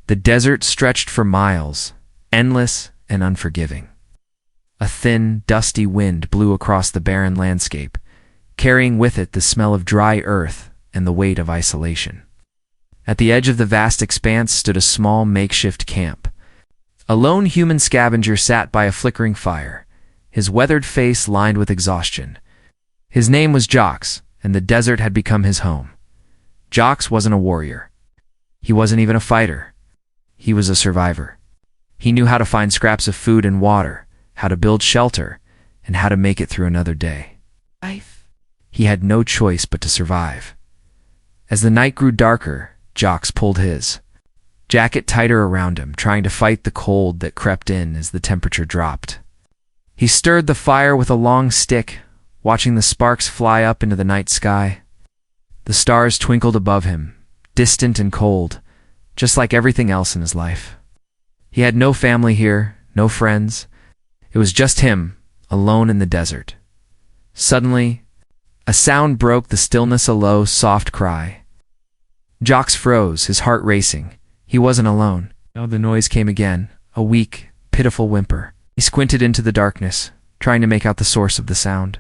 The desert stretched for miles, endless and unforgiving. A thin, dusty wind blew across the barren landscape, carrying with it the smell of dry earth and the weight of isolation. At the edge of the vast expanse stood a small makeshift camp. A lone human scavenger sat by a flickering fire, his weathered face lined with exhaustion. His name was Jox, and the desert had become his home. Jox wasn't a warrior. He wasn't even a fighter. He was a survivor. He knew how to find scraps of food and water, how to build shelter, and how to make it through another day. He had no choice but to survive. As the night grew darker, Jox pulled his jacket tighter around him, trying to fight the cold that crept in as the temperature dropped. He stirred the fire with a long stick, watching the sparks fly up into the night sky. The stars twinkled above him, distant and cold, just like everything else in his life. He had no family here, no friends. It was just him, alone in the desert. Suddenly, a sound broke the stillness, a low, soft cry. Jox froze, his heart racing. He wasn't alone. No, the noise came again, a weak, pitiful whimper. He squinted into the darkness, trying to make out the source of the sound.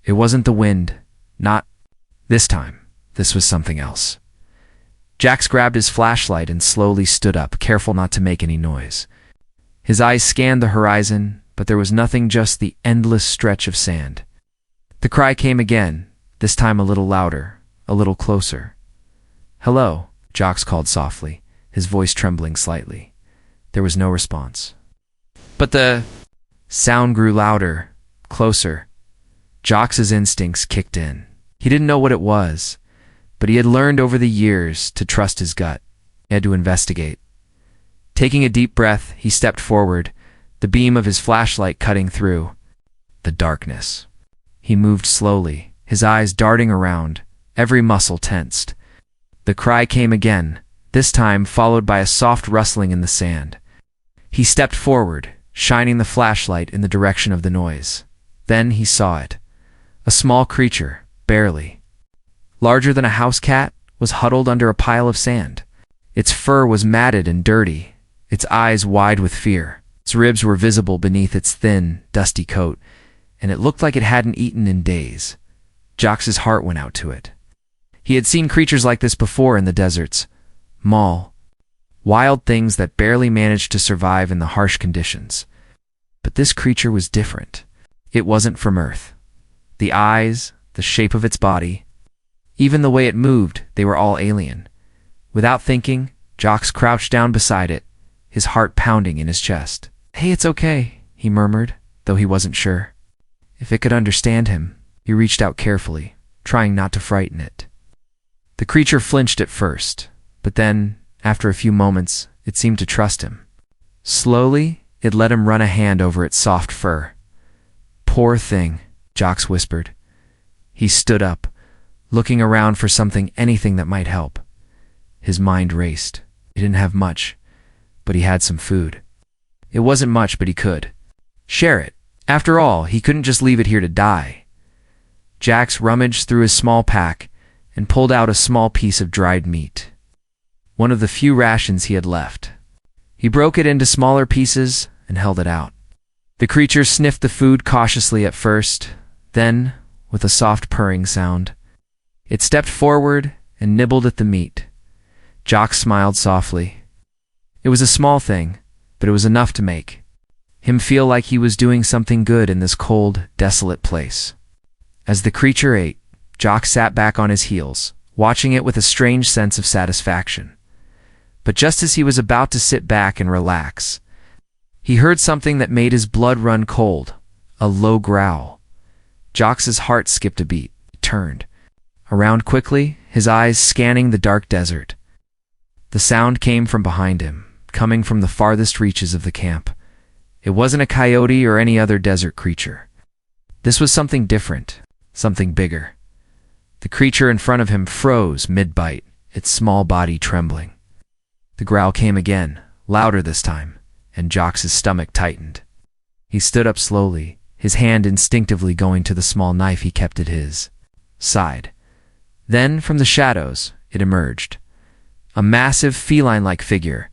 It wasn't the wind, not this time. This was something else. Jox grabbed his flashlight and slowly stood up, careful not to make any noise. His eyes scanned the horizon, but there was nothing, just the endless stretch of sand. The cry came again, this time a little louder, a little closer. "Hello," Jox called softly, his voice trembling slightly. There was no response. But the sound grew louder, closer. Jox's instincts kicked in. He didn't know what it was, but he had learned over the years to trust his gut. He had to investigate. Taking a deep breath, he stepped forward, the beam of his flashlight cutting through the darkness. He moved slowly, his eyes darting around, every muscle tensed. The cry came again, this time followed by a soft rustling in the sand. He stepped forward, shining the flashlight in the direction of the noise. Then he saw it. A small creature, barely larger than a house cat, was huddled under a pile of sand. Its fur was matted and dirty, its eyes wide with fear. Its ribs were visible beneath its thin, dusty coat, and it looked like it hadn't eaten in days. Jox's heart went out to it. He had seen creatures like this before in the deserts. Wild things that barely managed to survive in the harsh conditions. But this creature was different. It wasn't from Earth. The eyes, the shape of its body, even the way it moved, they were all alien. Without thinking, Jox crouched down beside it, his heart pounding in his chest. "Hey, it's okay," he murmured, though he wasn't sure. If it could understand him, he reached out carefully, trying not to frighten it. The creature flinched at first, but then, after a few moments, it seemed to trust him. Slowly, it let him run a hand over its soft fur. "Poor thing," Jox whispered. He stood up, looking around for something, anything that might help. His mind raced. He didn't have much, but he had some food. It wasn't much, but he could share it. After all, he couldn't just leave it here to die. Jox rummaged through his small pack and pulled out a small piece of dried meat, one of the few rations he had left. He broke it into smaller pieces and held it out. The creature sniffed the food cautiously at first, then, with a soft purring sound, it stepped forward and nibbled at the meat. Jox smiled softly. It was a small thing, but it was enough to make him feel like he was doing something good in this cold, desolate place. As the creature ate, Jox sat back on his heels, watching it with a strange sense of satisfaction. But just as he was about to sit back and relax, he heard something that made his blood run cold, a low growl. Jox's heart skipped a beat. He turned around quickly, his eyes scanning the dark desert. The sound came from behind him, coming from the farthest reaches of the camp. It wasn't a coyote or any other desert creature. This was something different, something bigger. The creature in front of him froze mid-bite, its small body trembling. The growl came again, louder this time, and Jox's stomach tightened. He stood up slowly, his hand instinctively going to the small knife he kept at his side. Then, from the shadows, it emerged. A massive feline-like figure,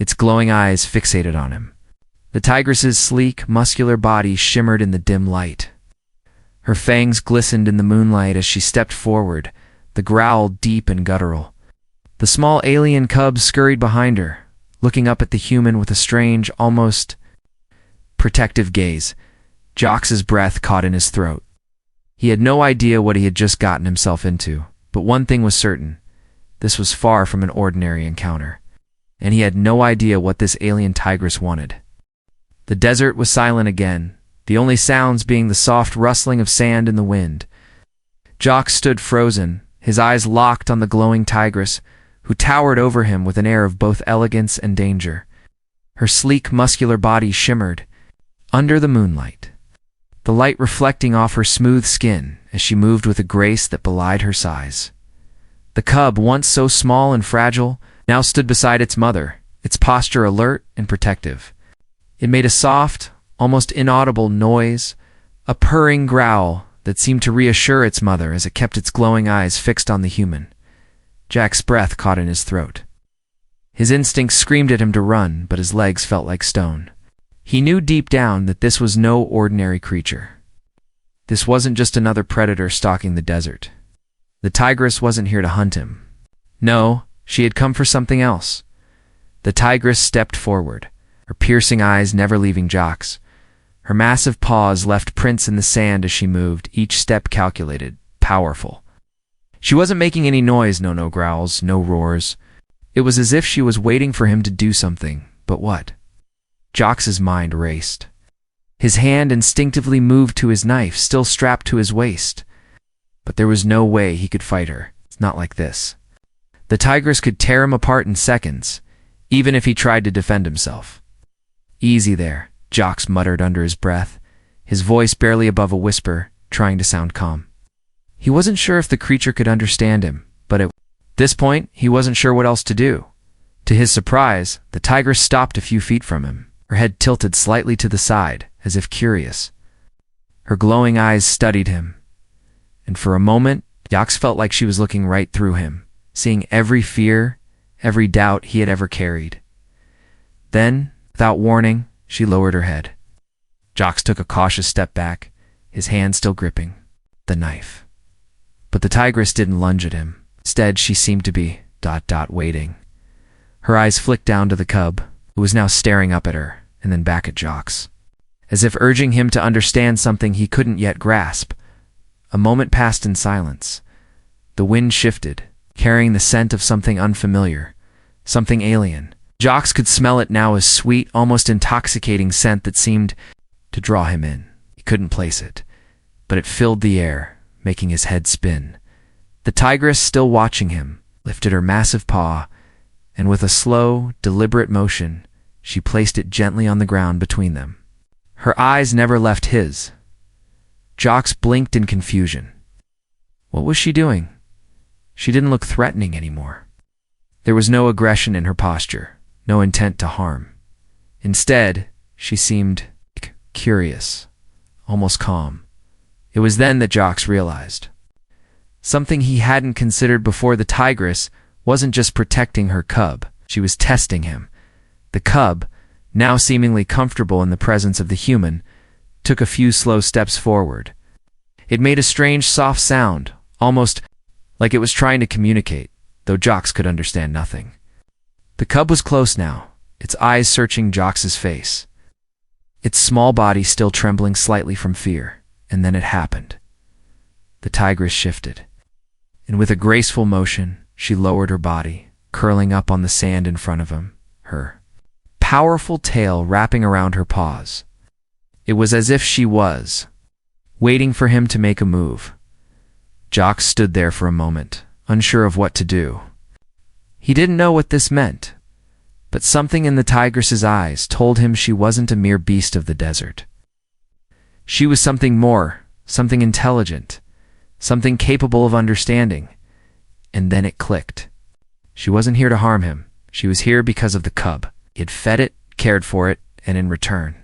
its glowing eyes fixated on him. The tigress's sleek, muscular body shimmered in the dim light. Her fangs glistened in the moonlight as she stepped forward, the growl deep and guttural. The small alien cub scurried behind her, looking up at the human with a strange, almost protective gaze. Jox's breath caught in his throat. He had no idea what he had just gotten himself into, but one thing was certain. This was far from an ordinary encounter, and he had no idea what this alien tigress wanted. The desert was silent again, the only sounds being the soft rustling of sand in the wind. Jox stood frozen, his eyes locked on the glowing tigress, who towered over him with an air of both elegance and danger. Her sleek, muscular body shimmered under the moonlight, the light reflecting off her smooth skin as she moved with a grace that belied her size. The cub, once so small and fragile, now stood beside its mother, its posture alert and protective. It made a soft, almost inaudible noise, a purring growl that seemed to reassure its mother as it kept its glowing eyes fixed on the human. Jack's breath caught in his throat. His instincts screamed at him to run, but his legs felt like stone. He knew deep down that this was no ordinary creature. This wasn't just another predator stalking the desert. The tigress wasn't here to hunt him. No, she had come for something else. The tigress stepped forward, her piercing eyes never leaving Jox. Her massive paws left prints in the sand as she moved, each step calculated, powerful. She wasn't making any noise, no growls, no roars. It was as if she was waiting for him to do something, but what? Jox's mind raced. His hand instinctively moved to his knife, still strapped to his waist. But there was no way he could fight her. It's not like this. The tigress could tear him apart in seconds, even if he tried to defend himself. Easy there, Jox muttered under his breath, his voice barely above a whisper, trying to sound calm. He wasn't sure if the creature could understand him, but at this point, he wasn't sure what else to do. To his surprise, the tigress stopped a few feet from him, her head tilted slightly to the side, as if curious. Her glowing eyes studied him, and for a moment, Jox felt like she was looking right through him, seeing every fear, every doubt he had ever carried. Then, without warning, she lowered her head. Jox took a cautious step back, his hand still gripping the knife. But the tigress didn't lunge at him. Instead, she seemed to be waiting. Her eyes flicked down to the cub, who was now staring up at her, and then back at Jox, as if urging him to understand something he couldn't yet grasp. A moment passed in silence. The wind shifted, carrying the scent of something unfamiliar, something alien. Jox could smell it now, a sweet, almost intoxicating scent that seemed to draw him in. He couldn't place it, but it filled the air, making his head spin. The tigress, still watching him, lifted her massive paw, and with a slow, deliberate motion, she placed it gently on the ground between them. Her eyes never left his. Jox blinked in confusion. What was she doing? She didn't look threatening anymore. There was no aggression in her posture, no intent to harm. Instead, she seemed curious, almost calm. It was then that Jox realized. Something he hadn't considered before: the tigress wasn't just protecting her cub, she was testing him. The cub, now seemingly comfortable in the presence of the human, took a few slow steps forward. It made a strange, soft sound, almost like it was trying to communicate, though Jox could understand nothing. The cub was close now, its eyes searching Jox's face, its small body still trembling slightly from fear. And then it happened. The tigress shifted, and with a graceful motion, she lowered her body, curling up on the sand in front of him, her powerful tail wrapping around her paws. It was as if she was waiting for him to make a move. Jox stood there for a moment, unsure of what to do. He didn't know what this meant, but something in the tigress's eyes told him she wasn't a mere beast of the desert. She was something more, something intelligent, something capable of understanding. And then it clicked. She wasn't here to harm him. She was here because of the cub. He had fed it, cared for it, and in return,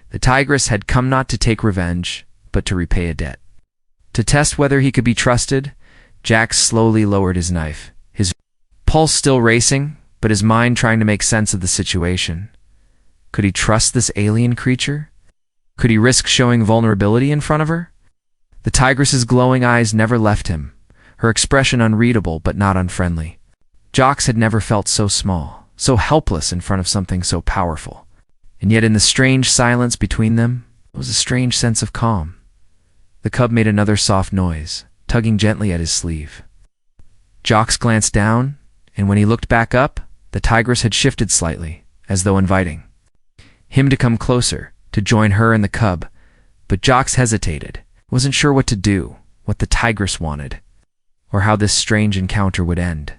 the tigress had come not to take revenge, but to repay a debt. To test whether he could be trusted, Jack slowly lowered his knife, his pulse still racing, but his mind trying to make sense of the situation. Could he trust this alien creature? Could he risk showing vulnerability in front of her? The tigress's glowing eyes never left him, her expression unreadable but not unfriendly. Jocks had never felt so small, so helpless in front of something so powerful. And yet in the strange silence between them was a strange sense of calm. The cub made another soft noise, tugging gently at his sleeve. Jocks glanced down, and when he looked back up, the tigress had shifted slightly, as though inviting him to come closer, to join her and the cub. But Jocks hesitated, wasn't sure what to do, what the tigress wanted, or how this strange encounter would end.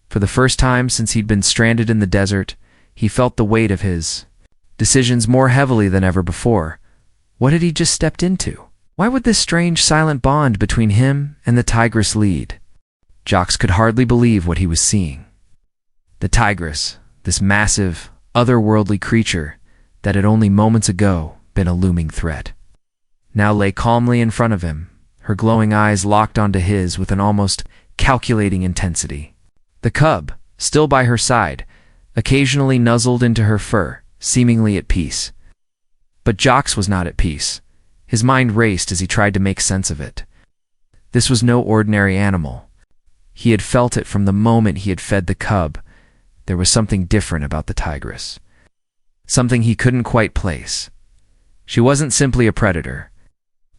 For the first time since he'd been stranded in the desert, he felt the weight of his decisions more heavily than ever before. What had he just stepped into? Why would this strange silent bond between him and the tigress lead? Jocks could hardly believe what he was seeing. The tigress, this massive, otherworldly creature that had only moments ago been a looming threat, now lay calmly in front of him, her glowing eyes locked onto his with an almost calculating intensity. The cub, still by her side, occasionally nuzzled into her fur, seemingly at peace. But Jocks was not at peace. His mind raced as he tried to make sense of it. This was no ordinary animal. He had felt it from the moment he had fed the cub. There was something different about the tigress. Something he couldn't quite place. She wasn't simply a predator.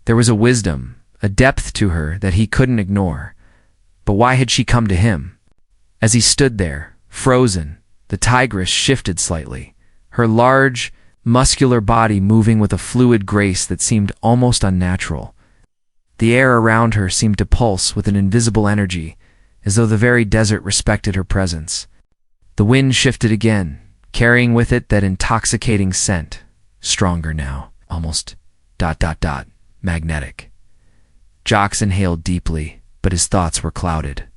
There was a wisdom, a depth to her that he couldn't ignore. But why had she come to him? As he stood there, frozen, the tigress shifted slightly, her large, muscular body moving with a fluid grace that seemed almost unnatural. The air around her seemed to pulse with an invisible energy, as though the very desert respected her presence. The wind shifted again, carrying with it that intoxicating scent, stronger now, almost ... magnetic. Jocks inhaled deeply, but his thoughts were clouded.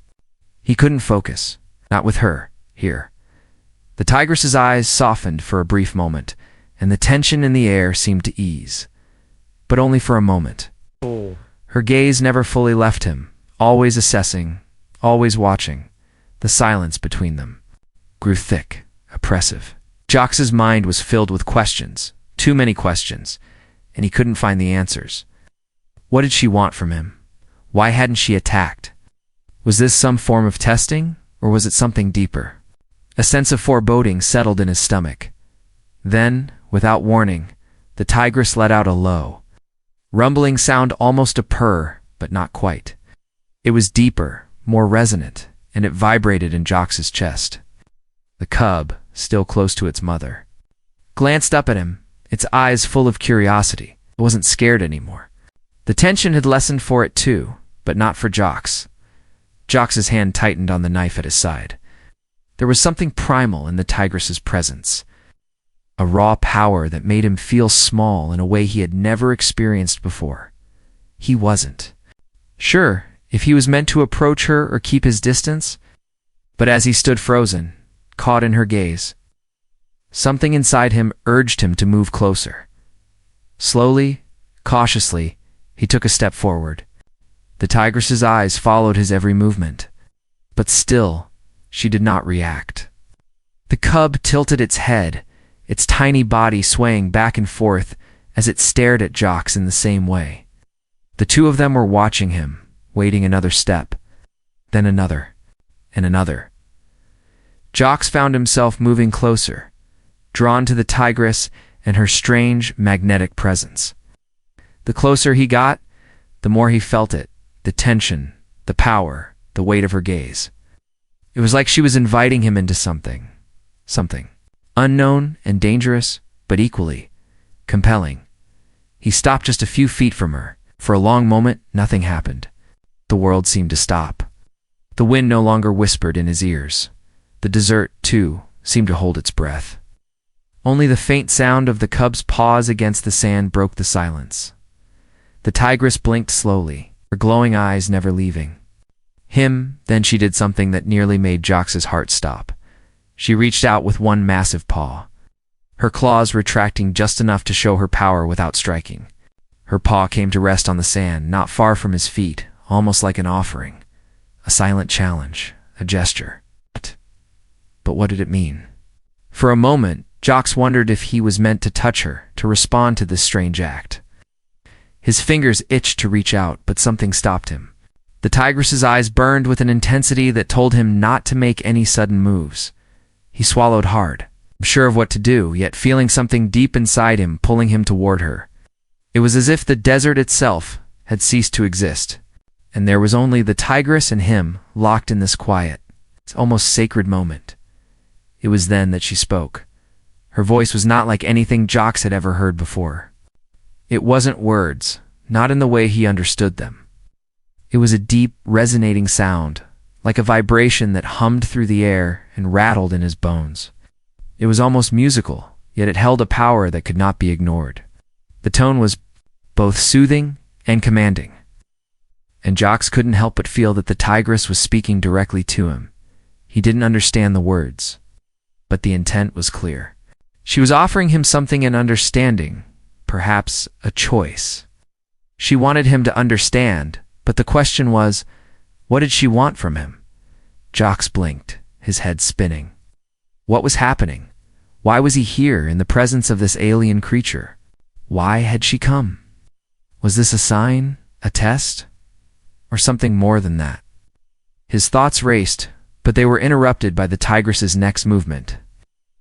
He couldn't focus, not with her, here. The tigress's eyes softened for a brief moment, and the tension in the air seemed to ease. But only for a moment. Her gaze never fully left him, always assessing, always watching. The silence between them grew thick, oppressive. Jocks's mind was filled with questions, too many questions, and he couldn't find the answers. What did she want from him? Why hadn't she attacked? Was this some form of testing, or was it something deeper? A sense of foreboding settled in his stomach. Then, without warning, the tigress let out a low, rumbling sound, almost a purr, but not quite. It was deeper, more resonant, and it vibrated in Jocks's chest. The cub, still close to its mother, glanced up at him, its eyes full of curiosity. It wasn't scared anymore. The tension had lessened for it too, but not for Jocks. Jocks's hand tightened on the knife at his side. There was something primal in the tigress's presence, a raw power that made him feel small in a way he had never experienced before. He wasn't sure if he was meant to approach her or keep his distance, but as he stood frozen, caught in her gaze, something inside him urged him to move closer. Slowly, cautiously, he took a step forward. The tigress's eyes followed his every movement, but still, she did not react. The cub tilted its head, its tiny body swaying back and forth as it stared at Jocks in the same way. The two of them were watching him, waiting another step, then another, and another. Jocks found himself moving closer, drawn to the tigress and her strange, magnetic presence. The closer he got, the more he felt it, the tension, the power, the weight of her gaze. It was like she was inviting him into something unknown and dangerous, but equally compelling. He stopped just a few feet from her. For a long moment, nothing happened. The world seemed to stop. The wind no longer whispered in his ears. The desert, too, seemed to hold its breath. Only the faint sound of the cub's paws against the sand broke the silence. The tigress blinked slowly, her glowing eyes never leaving him. Then she did something that nearly made Jocks's heart stop. She reached out with one massive paw, her claws retracting just enough to show her power without striking. Her paw came to rest on the sand, not far from his feet, almost like an offering, a silent challenge, a gesture. but what did it mean? For a moment, Jocks wondered if he was meant to touch her, to respond to this strange act. His fingers itched to reach out, but something stopped him. The tigress's eyes burned with an intensity that told him not to make any sudden moves. He swallowed hard, sure of what to do, yet feeling something deep inside him pulling him toward her. It was as if the desert itself had ceased to exist, and there was only the tigress and him locked in this quiet, almost sacred moment. It was then that she spoke. Her voice was not like anything Jocks had ever heard before. It wasn't words, not in the way he understood them. It was a deep, resonating sound, like a vibration that hummed through the air and rattled in his bones. It was almost musical, yet it held a power that could not be ignored. The tone was both soothing and commanding, and Jocks couldn't help but feel that the tigress was speaking directly to him. He didn't understand the words, but the intent was clear. She was offering him something, an understanding, perhaps a choice. She wanted him to understand, but the question was, what did she want from him? Jocks blinked, his head spinning. What was happening? Why was he here in the presence of this alien creature? Why had she come? Was this a sign, a test, or something more than that? His thoughts raced, but they were interrupted by the tigress's next movement.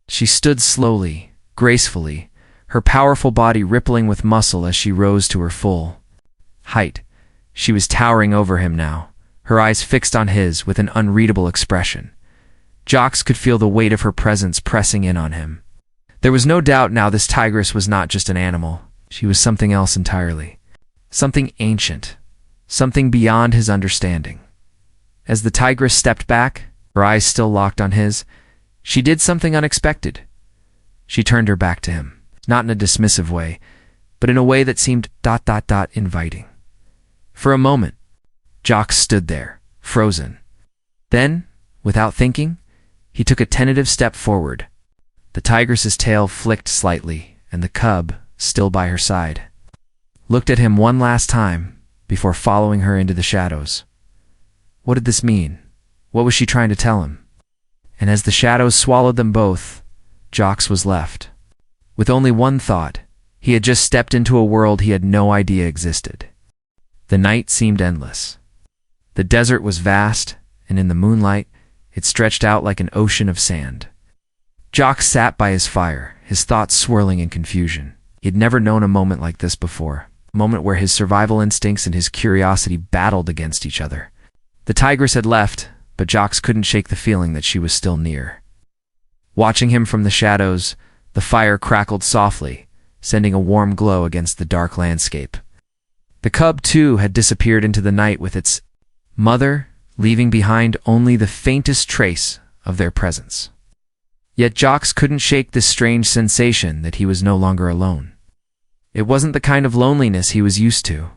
She stood slowly, gracefully, her powerful body rippling with muscle as she rose to her full height. She was towering over him now, her eyes fixed on his with an unreadable expression. Jocks could feel the weight of her presence pressing in on him. There was no doubt now this tigress was not just an animal. She was something else entirely. Something ancient. Something beyond his understanding. As the tigress stepped back, her eyes still locked on his, she did something unexpected. She turned her back to him, not in a dismissive way, but in a way that seemed ... inviting. For a moment, Jocks stood there, frozen. Then, without thinking, he took a tentative step forward. The tigress's tail flicked slightly, and the cub, still by her side, looked at him one last time before following her into the shadows. What did this mean? What was she trying to tell him? And as the shadows swallowed them both, Jocks was left with only one thought. He had just stepped into a world he had no idea existed. The night seemed endless. The desert was vast, and in the moonlight, it stretched out like an ocean of sand. Jocks sat by his fire, his thoughts swirling in confusion. He had never known a moment like this before, a moment where his survival instincts and his curiosity battled against each other. The tigress had left, but Jocks couldn't shake the feeling that she was still near. Watching him from the shadows, the fire crackled softly, sending a warm glow against the dark landscape. The cub, too, had disappeared into the night with its mother, leaving behind only the faintest trace of their presence. Yet Jocks couldn't shake this strange sensation that he was no longer alone. It wasn't the kind of loneliness he was used to.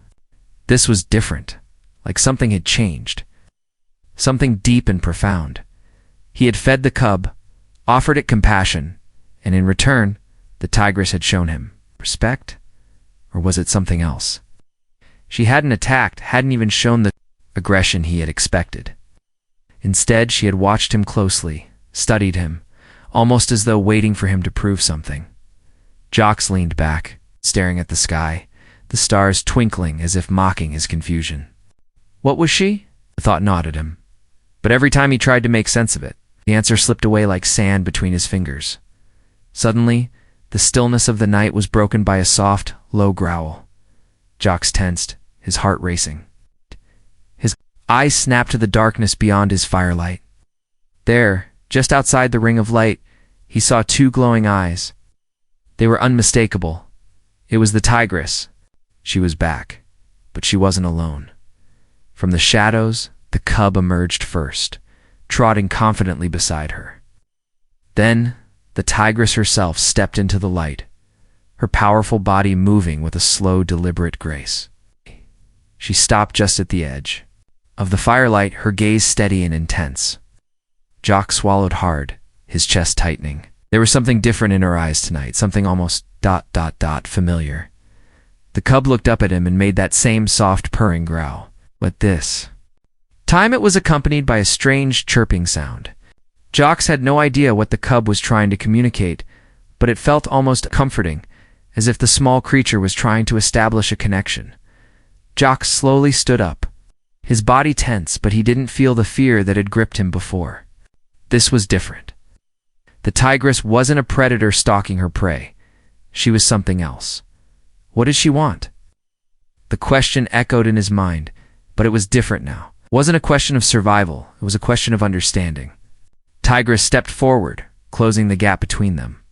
This was different, like something had changed. Something deep and profound. He had fed the cub, offered it compassion, and in return, the tigress had shown him respect? Or was it something else? She hadn't attacked, hadn't even shown the aggression he had expected. Instead, she had watched him closely, studied him, almost as though waiting for him to prove something. Jocks leaned back, staring at the sky, the stars twinkling as if mocking his confusion. What was she? The thought gnawed at him. But every time he tried to make sense of it, the answer slipped away like sand between his fingers. Suddenly, the stillness of the night was broken by a soft, low growl. Jocks tensed, his heart racing. His eyes snapped to the darkness beyond his firelight. There, just outside the ring of light, he saw two glowing eyes. They were unmistakable. It was the tigress. She was back, but she wasn't alone. From the shadows, the cub emerged first, trotting confidently beside her. Then, the tigress herself stepped into the light, her powerful body moving with a slow, deliberate grace. She stopped just at the edge of the firelight, her gaze steady and intense. Jocks swallowed hard, his chest tightening. There was something different in her eyes tonight, something almost ... familiar. The cub looked up at him and made that same soft purring growl. But this time it was accompanied by a strange chirping sound. Jocks had no idea what the cub was trying to communicate, but it felt almost comforting, as if the small creature was trying to establish a connection. Jocks slowly stood up, his body tense, but he didn't feel the fear that had gripped him before. This was different. The tigress wasn't a predator stalking her prey. She was something else. What did she want? The question echoed in his mind, but it was different now. It wasn't a question of survival, it was a question of understanding. Tigress stepped forward, closing the gap between them.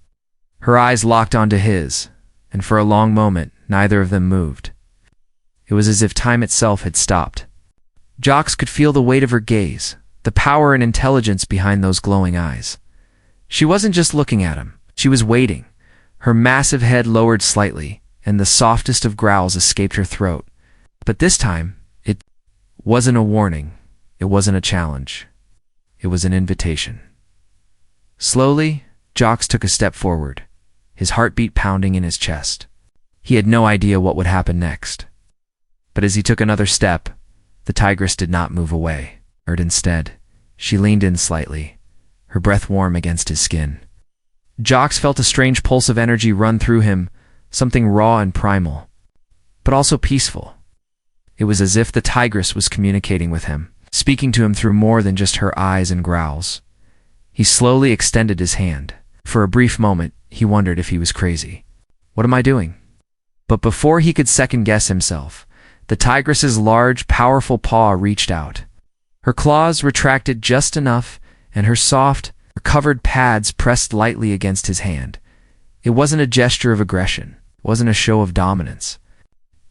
Her eyes locked onto his, and for a long moment, neither of them moved. It was as if time itself had stopped. Jocks could feel the weight of her gaze, the power and intelligence behind those glowing eyes. She wasn't just looking at him, she was waiting. Her massive head lowered slightly, and the softest of growls escaped her throat. But this time, it wasn't a warning, it wasn't a challenge. It was an invitation. Slowly, Jocks took a step forward, his heartbeat pounding in his chest. He had no idea what would happen next. But as he took another step, the tigress did not move away. Instead, she leaned in slightly, her breath warm against his skin. Jocks felt a strange pulse of energy run through him, something raw and primal, but also peaceful. It was as if the tigress was communicating with him, speaking to him through more than just her eyes and growls. He slowly extended his hand. For a brief moment, he wondered if he was crazy. What am I doing? But before he could second-guess himself, the tigress's large, powerful paw reached out. Her claws retracted just enough, and her soft, covered pads pressed lightly against his hand. It wasn't a gesture of aggression. It wasn't a show of dominance.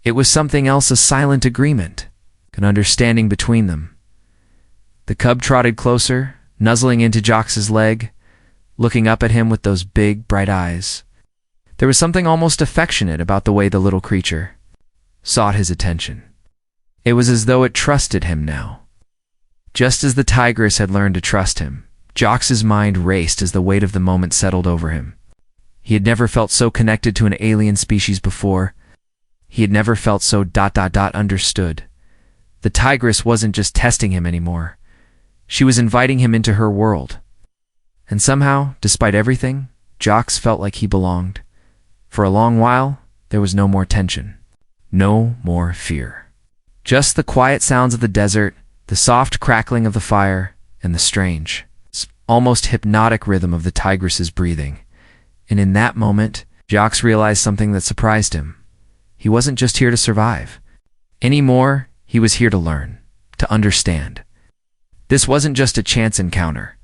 It was something else, a silent agreement, an understanding between them. The cub trotted closer, nuzzling into Jocks' leg, looking up at him with those big, bright eyes. There was something almost affectionate about the way the little creature sought his attention. It was as though it trusted him now. Just as the tigress had learned to trust him, Jocks' mind raced as the weight of the moment settled over him. He had never felt so connected to an alien species before. He had never felt so understood. The tigress wasn't just testing him anymore. She was inviting him into her world. And somehow, despite everything, Jocks felt like he belonged. For a long while, there was no more tension. No more fear. Just the quiet sounds of the desert, the soft crackling of the fire, and the strange, almost hypnotic rhythm of the tigress's breathing. And in that moment, Jocks realized something that surprised him. He wasn't just here to survive. Anymore, he was here to learn, to understand. This wasn't just a chance encounter.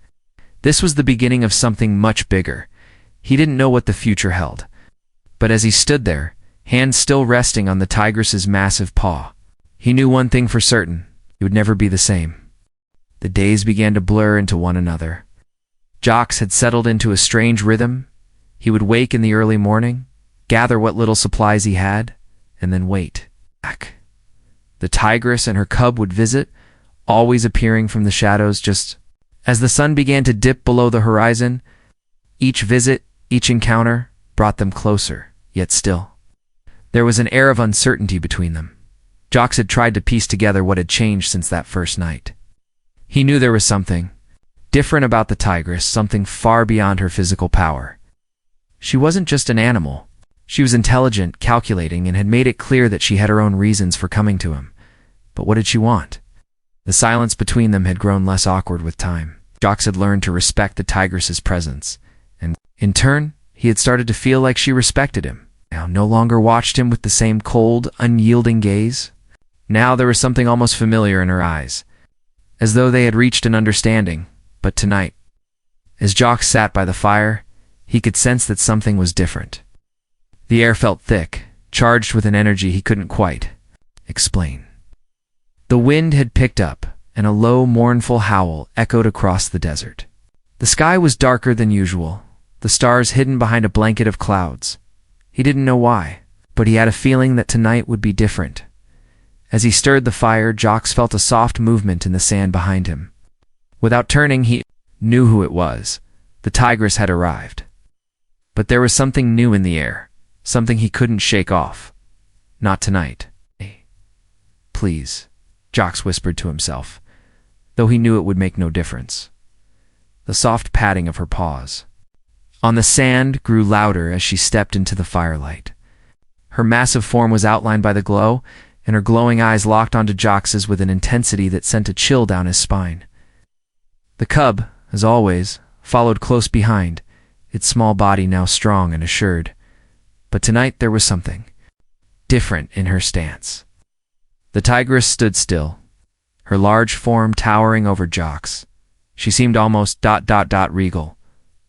This was the beginning of something much bigger. He didn't know what the future held. But as he stood there, hands still resting on the tigress's massive paw, he knew one thing for certain: it would never be the same. The days began to blur into one another. Jocks had settled into a strange rhythm. He would wake in the early morning, gather what little supplies he had, and then wait. Back. The tigress and her cub would visit, always appearing from the shadows just as the sun began to dip below the horizon. Each visit, each encounter, brought them closer, yet still. There was an air of uncertainty between them. Jocks had tried to piece together what had changed since that first night. He knew there was something different about the tigress, something far beyond her physical power. She wasn't just an animal. She was intelligent, calculating, and had made it clear that she had her own reasons for coming to him. But what did she want? The silence between them had grown less awkward with time. Jocks had learned to respect the tigress's presence, and in turn, he had started to feel like she respected him. Now no longer watched him with the same cold, unyielding gaze. Now there was something almost familiar in her eyes, as though they had reached an understanding. But tonight, as Jocks sat by the fire, he could sense that something was different. The air felt thick, charged with an energy he couldn't quite explain. The wind had picked up, and a low, mournful howl echoed across the desert. The sky was darker than usual, the stars hidden behind a blanket of clouds. He didn't know why, but he had a feeling that tonight would be different. As he stirred the fire, Jocks felt a soft movement in the sand behind him. Without turning, he knew who it was. The tigress had arrived. But there was something new in the air, something he couldn't shake off. Not tonight. Hey, please, Jocks whispered to himself, though he knew it would make no difference. the soft padding of her paws. On the sand grew louder as she stepped into the firelight. Her massive form was outlined by the glow, and her glowing eyes locked onto Jox's with an intensity that sent a chill down his spine. The cub, as always, followed close behind, its small body now strong and assured. But tonight there was something different in her stance. The tigress stood still, her large form towering over Jox. She seemed almost regal.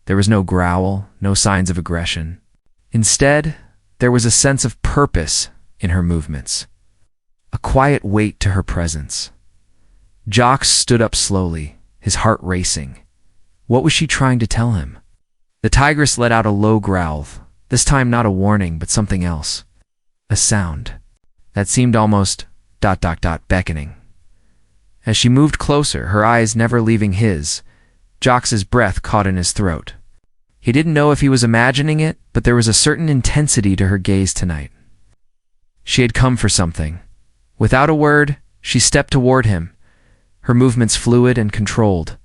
There was no growl, no signs of aggression. Instead, there was a sense of purpose in her movements, a quiet weight to her presence. Jox stood up slowly, his heart racing. What was she trying to tell him? The tigress let out a low growl, this time not a warning, but something else. A sound that seemed almost beckoning. As she moved closer, her eyes never leaving his, Jox's breath caught in his throat. He didn't know if he was imagining it, but there was a certain intensity to her gaze tonight. She had come for something. Without a word, she stepped toward him, her movements fluid and controlled.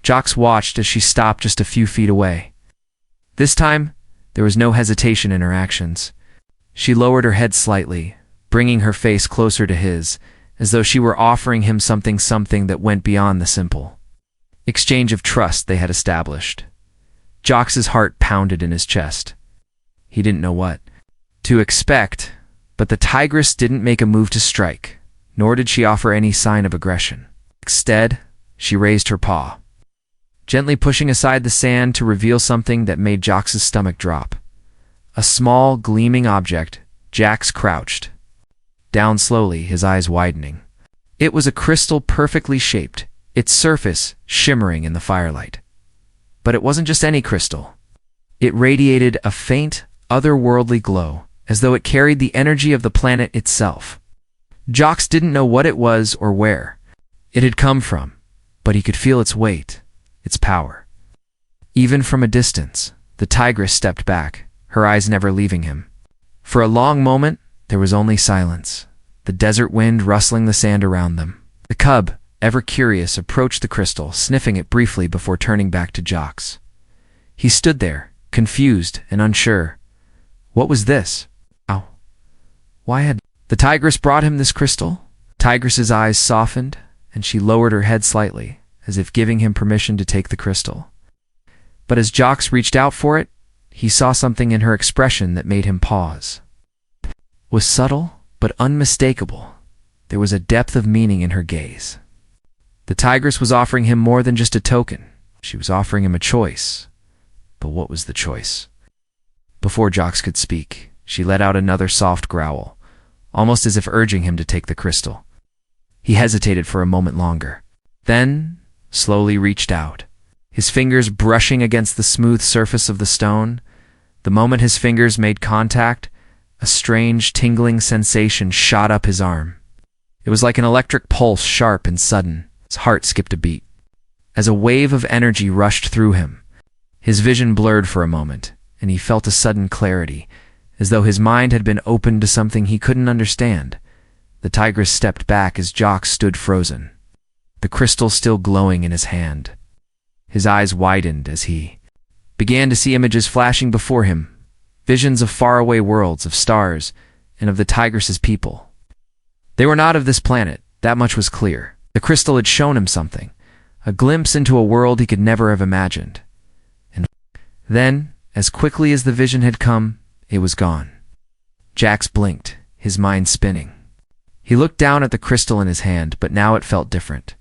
Jox watched as she stopped just a few feet away. This time, there was no hesitation in her actions. She lowered her head slightly, bringing her face closer to his, as though she were offering him something that went beyond the simple exchange of trust they had established. Jox's heart pounded in his chest. He didn't know what to expect, but the tigress didn't make a move to strike, nor did she offer any sign of aggression. Instead, she raised her paw, gently pushing aside the sand to reveal something that made Jox's stomach drop. A small, gleaming object. Jax crouched down slowly, his eyes widening. It was a crystal perfectly shaped, its surface shimmering in the firelight. But it wasn't just any crystal. It radiated a faint, otherworldly glow, as though it carried the energy of the planet itself. Jox didn't know what it was or where it had come from, but he could feel its weight, its power. Even from a distance, the tigress stepped back, her eyes never leaving him. For a long moment, there was only silence, the desert wind rustling the sand around them. The cub, ever curious, approached the crystal, sniffing it briefly before turning back to Jox. He stood there, confused and unsure. What was this? Ow. Why had the tigress brought him this crystal? Tigress's eyes softened, and she lowered her head slightly, as if giving him permission to take the crystal. But as Jox reached out for it, he saw something in her expression that made him pause. It was subtle, but unmistakable. There was a depth of meaning in her gaze. The tigress was offering him more than just a token. She was offering him a choice. But what was the choice? Before Jox could speak, she let out another soft growl, almost as if urging him to take the crystal. He hesitated for a moment longer, then slowly reached out, his fingers brushing against the smooth surface of the stone. The moment his fingers made contact, a strange, tingling sensation shot up his arm. It was like an electric pulse, sharp and sudden. His heart skipped a beat. As a wave of energy rushed through him, his vision blurred for a moment, and he felt a sudden clarity, as though his mind had been opened to something he couldn't understand. The tigress stepped back as Jox stood frozen, the crystal still glowing in his hand. His eyes widened as he began to see images flashing before him, visions of faraway worlds, of stars, and of the tigress's people. They were not of this planet, that much was clear. The crystal had shown him something, a glimpse into a world he could never have imagined. And then, as quickly as the vision had come, it was gone. Jax blinked, his mind spinning. He looked down at the crystal in his hand, but now it felt different.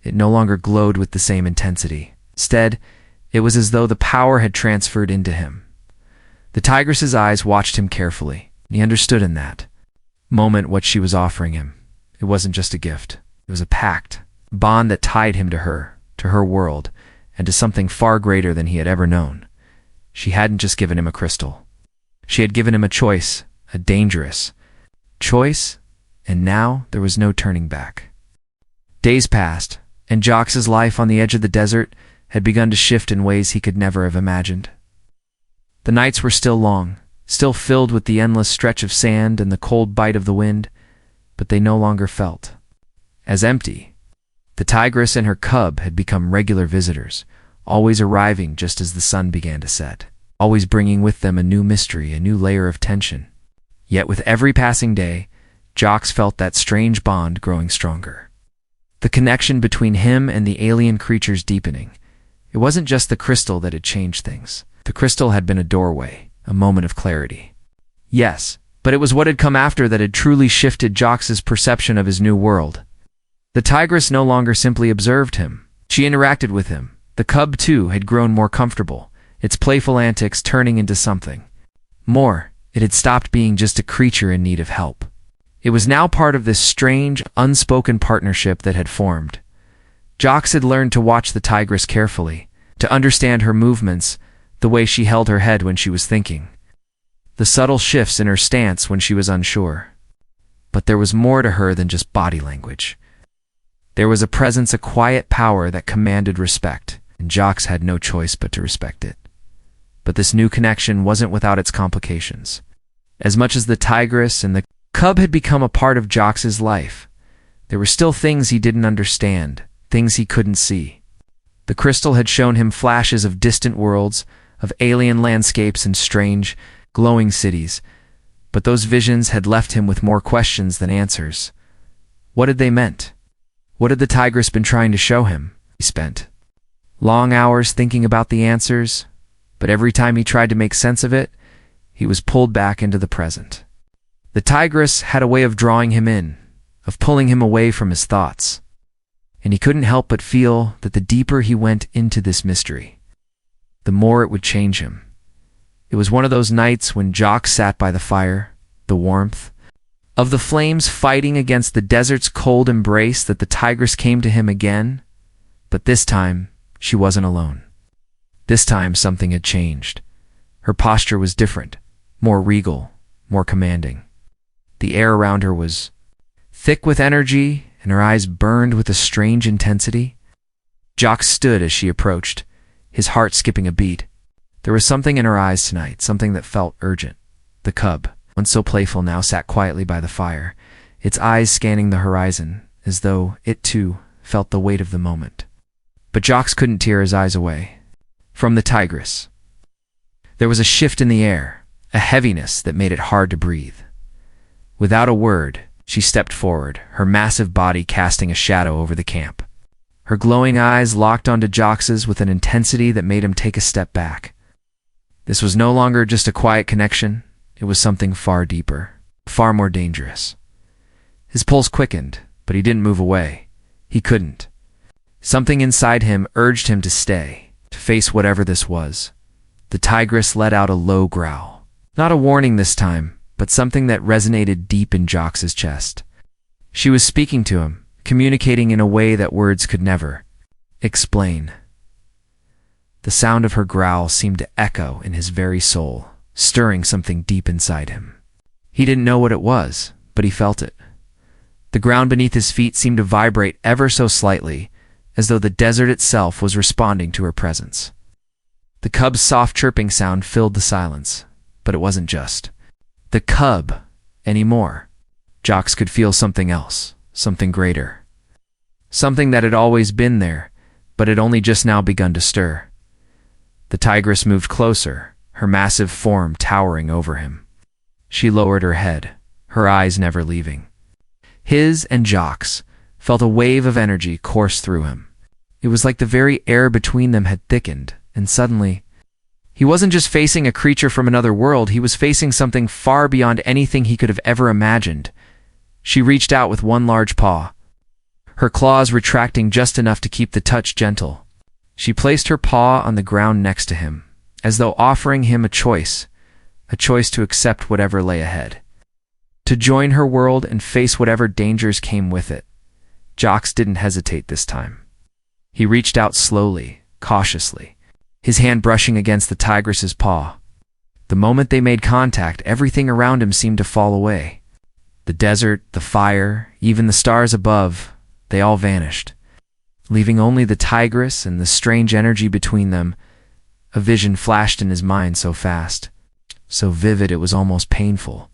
It no longer glowed with the same intensity. Instead, it was as though the power had transferred into him. The tigress's eyes watched him carefully, and he understood in that moment what she was offering him. It wasn't just a gift. It was a pact, a bond that tied him to her world, and to something far greater than he had ever known. She hadn't just given him a crystal. She had given him a choice, a dangerous choice, and now there was no turning back. Days passed, and Jox's life on the edge of the desert had begun to shift in ways he could never have imagined. The nights were still long, still filled with the endless stretch of sand and the cold bite of the wind, but they no longer felt as empty. The tigress and her cub had become regular visitors, always arriving just as the sun began to set, always bringing with them a new mystery, a new layer of tension. Yet with every passing day, Jocks felt that strange bond growing stronger. The connection between him and the alien creatures deepening. It wasn't just the crystal that had changed things. The crystal had been a doorway, a moment of clarity. Yes, but it was what had come after that had truly shifted Jocks's perception of his new world. The tigress no longer simply observed him. She interacted with him. The cub, too, had grown more comfortable, its playful antics turning into something more. It had stopped being just a creature in need of help. It was now part of this strange, unspoken partnership that had formed. Jocks had learned to watch the tigress carefully, to understand her movements, the way she held her head when she was thinking, the subtle shifts in her stance when she was unsure. But there was more to her than just body language. There was a presence, a quiet power that commanded respect, and Jocks had no choice but to respect it. But this new connection wasn't without its complications. As much as the tigress and the cub had become a part of Jocks's life, there were still things he didn't understand, things he couldn't see. The crystal had shown him flashes of distant worlds, of alien landscapes and strange, glowing cities, but those visions had left him with more questions than answers. What had they meant? What had the tigress been trying to show him? He spent long hours thinking about the answers, but every time he tried to make sense of it, he was pulled back into the present. The tigress had a way of drawing him in, of pulling him away from his thoughts, and he couldn't help but feel that the deeper he went into this mystery, the more it would change him. It was one of those nights when Jocks sat by the fire, the warmth of the flames fighting against the desert's cold embrace, that the tigress came to him again. But this time, she wasn't alone. This time, something had changed. Her posture was different, more regal, more commanding. The air around her was thick with energy, and her eyes burned with a strange intensity. Jocks stood as she approached, his heart skipping a beat. There was something in her eyes tonight, something that felt urgent. The cub, once so playful, now sat quietly by the fire, its eyes scanning the horizon, as though it, too, felt the weight of the moment. But Jocks couldn't tear his eyes away from the tigress. There was a shift in the air, a heaviness that made it hard to breathe. Without a word, she stepped forward, her massive body casting a shadow over the camp. Her glowing eyes locked onto Jocks's with an intensity that made him take a step back. This was no longer just a quiet connection. It was something far deeper, far more dangerous. His pulse quickened, but he didn't move away. He couldn't. Something inside him urged him to stay, to face whatever this was. The tigress let out a low growl. Not a warning this time, but something that resonated deep in Jocks's chest. She was speaking to him, communicating in a way that words could never explain. The sound of her growl seemed to echo in his very soul, stirring something deep inside him. He didn't know what it was, but he felt it. The ground beneath his feet seemed to vibrate ever so slightly, as though the desert itself was responding to her presence. The cub's soft chirping sound filled the silence, but it wasn't just the cub anymore. Jocks could feel something else, something greater. Something that had always been there, but had only just now begun to stir. The tigress moved closer, her massive form towering over him. She lowered her head, her eyes never leaving. His and Jocks felt a wave of energy course through him. It was like the very air between them had thickened, and suddenly, he wasn't just facing a creature from another world, he was facing something far beyond anything he could have ever imagined. She reached out with one large paw, her claws retracting just enough to keep the touch gentle. She placed her paw on the ground next to him, as though offering him a choice to accept whatever lay ahead, to join her world and face whatever dangers came with it. Jocks didn't hesitate this time. He reached out slowly, cautiously, his hand brushing against the tigress's paw. The moment they made contact, everything around him seemed to fall away. The desert, the fire, even the stars above, they all vanished, leaving only the tigress and the strange energy between them. A vision flashed in his mind so fast, so vivid it was almost painful.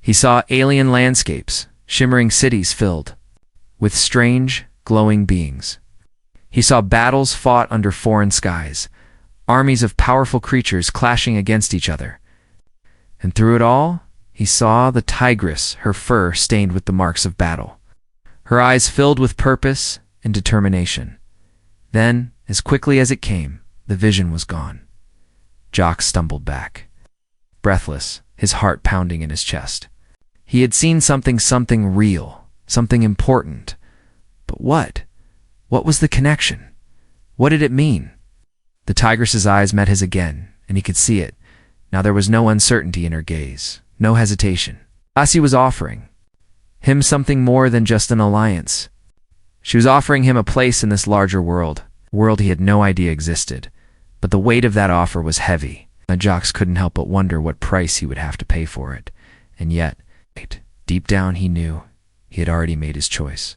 He saw alien landscapes, shimmering cities filled with strange, glowing beings. He saw battles fought under foreign skies, armies of powerful creatures clashing against each other. And through it all, he saw the tigress, her fur stained with the marks of battle, her eyes filled with purpose and determination. Then, as quickly as it came, the vision was gone. Jock stumbled back, breathless, his heart pounding in his chest. He had seen something real, something important. But what? What was the connection? What did it mean? The tigress's eyes met his again, and he could see it. Now there was no uncertainty in her gaze, no hesitation. Lassie was offering him something more than just an alliance. She was offering him a place in this larger world, a world he had no idea existed. But the weight of that offer was heavy. Jock couldn't help but wonder what price he would have to pay for it. And yet, deep down he knew he had already made his choice.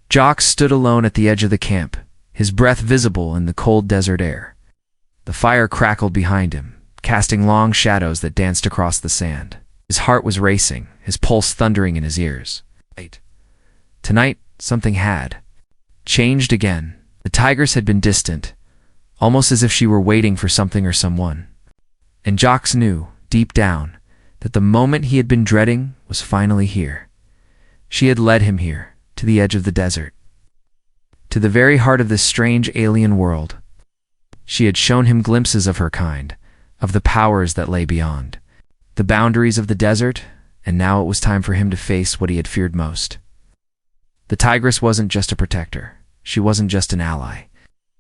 Jock stood alone at the edge of the camp, his breath visible in the cold desert air. The fire crackled behind him, casting long shadows that danced across the sand. His heart was racing, his pulse thundering in his ears. Tonight, something had changed again. The tigress had been distant, almost as if she were waiting for something or someone. And Jock knew, deep down, that the moment he had been dreading was finally here. She had led him here, to the edge of the desert, to the very heart of this strange alien world. She had shown him glimpses of her kind, of the powers that lay beyond, the boundaries of the desert, and now it was time for him to face what he had feared most. The tigress wasn't just a protector. She wasn't just an ally.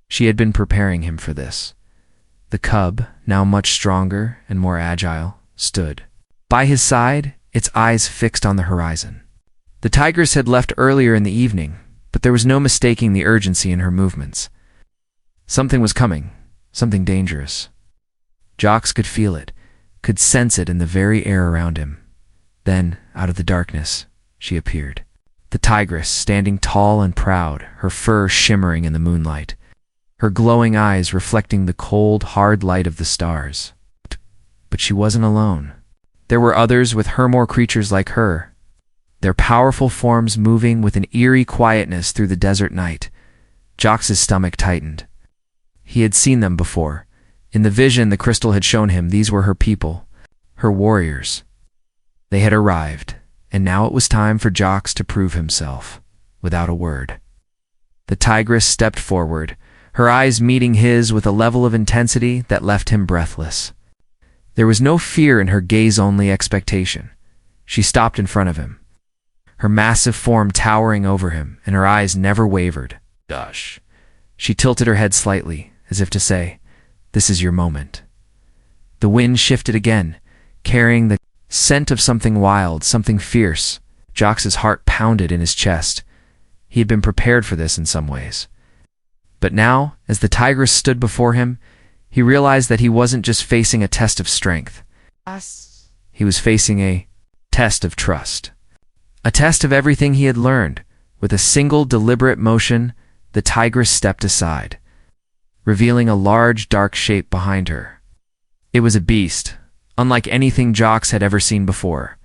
She had been preparing him for this. The cub, now much stronger and more agile, stood by his side, its eyes fixed on the horizon. The tigress had left earlier in the evening, but there was no mistaking the urgency in her movements. Something was coming, something dangerous. Jock could feel it, could sense it in the very air around him. Then, out of the darkness, she appeared. The tigress, standing tall and proud, her fur shimmering in the moonlight, her glowing eyes reflecting the cold, hard light of the stars. But she wasn't alone. There were others with her, more creatures like her, their powerful forms moving with an eerie quietness through the desert night. Jock's stomach tightened. He had seen them before. In the vision the crystal had shown him, these were her people, her warriors. They had arrived, and now it was time for Jock to prove himself, without a word. The tigress stepped forward, her eyes meeting his with a level of intensity that left him breathless. There was no fear in her gaze, only expectation. She stopped in front of him, her massive form towering over him, and her eyes never wavered. Dush. She tilted her head slightly, as if to say, "This is your moment." The wind shifted again, carrying the scent of something wild, something fierce. Jock's heart pounded in his chest. He had been prepared for this in some ways. But now, as the tigress stood before him, he realized that he wasn't just facing a test of strength. He was facing a test of trust. A test of everything he had learned. With a single deliberate motion, the tigress stepped aside, revealing a large, dark shape behind her. It was a beast, unlike anything Jock had ever seen before.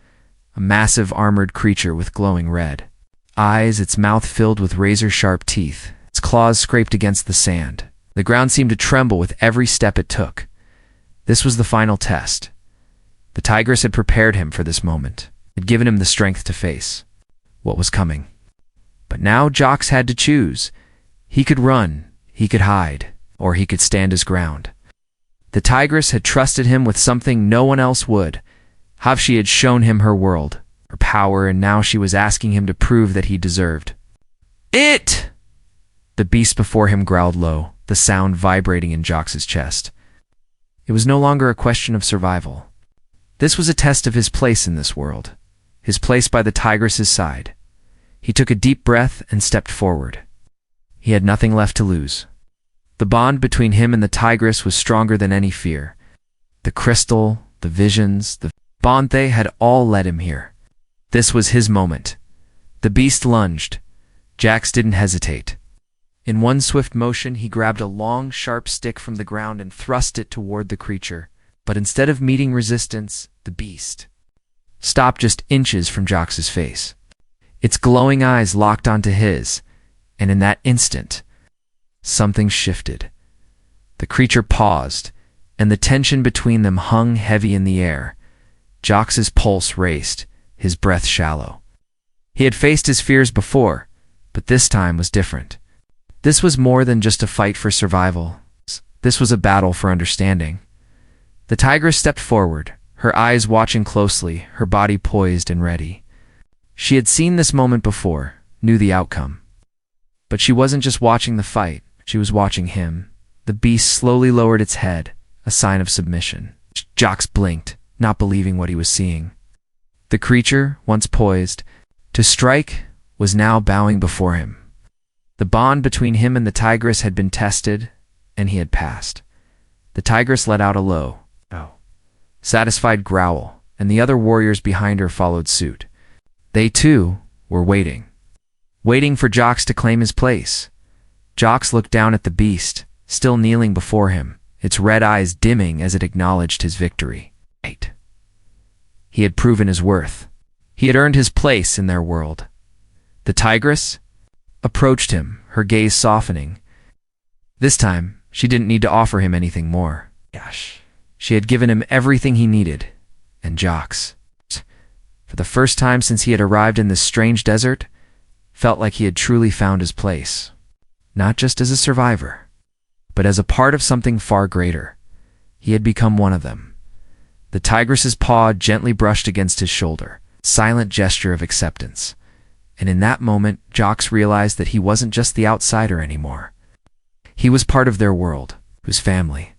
A massive armored creature with glowing red eyes, its mouth filled with razor-sharp teeth, its claws scraped against the sand. The ground seemed to tremble with every step it took. This was the final test. The tigress had prepared him for this moment, had given him the strength to face what was coming. But now Jock had to choose. He could run, he could hide, or he could stand his ground. The tigress had trusted him with something no one else would. How she had shown him her world, her power, and now she was asking him to prove that he deserved it. The beast before him growled low, the sound vibrating in Jock's chest. It was no longer a question of survival. This was a test of his place in this world, his place by the tigress's side. He took a deep breath and stepped forward. He had nothing left to lose. The bond between him and the tigress was stronger than any fear. The crystal, the visions, the bond, they had all led him here. This was his moment. The beast lunged. Jock didn't hesitate. In one swift motion, he grabbed a long, sharp stick from the ground and thrust it toward the creature. But instead of meeting resistance, the beast stopped just inches from Jock's face. Its glowing eyes locked onto his, and in that instant, something shifted. The creature paused, and the tension between them hung heavy in the air. Jocks' pulse raced, his breath shallow. He had faced his fears before, but this time was different. This was more than just a fight for survival. This was a battle for understanding. The tigress stepped forward, her eyes watching closely, her body poised and ready. She had seen this moment before, knew the outcome. But she wasn't just watching the fight, she was watching him. The beast slowly lowered its head, a sign of submission. Jocks blinked, not believing what he was seeing. The creature, once poised to strike, was now bowing before him. The bond between him and the tigress had been tested, and he had passed. The tigress let out a low, satisfied growl, and the other warriors behind her followed suit. They, too, were waiting for Jocks to claim his place. Jocks looked down at the beast, still kneeling before him, its red eyes dimming as it acknowledged his victory. He had proven his worth. He had earned his place in their world. The tigress approached him, her gaze softening. This time, she didn't need to offer him anything more. She had given him everything he needed, and Jocks, for the first time since he had arrived in this strange desert, felt like he had truly found his place, not just as a survivor, but as a part of something far greater. He had become one of them. The tigress's paw gently brushed against his shoulder, silent gesture of acceptance. And in that moment, Jocks realized that he wasn't just the outsider anymore. He was part of their world, his family.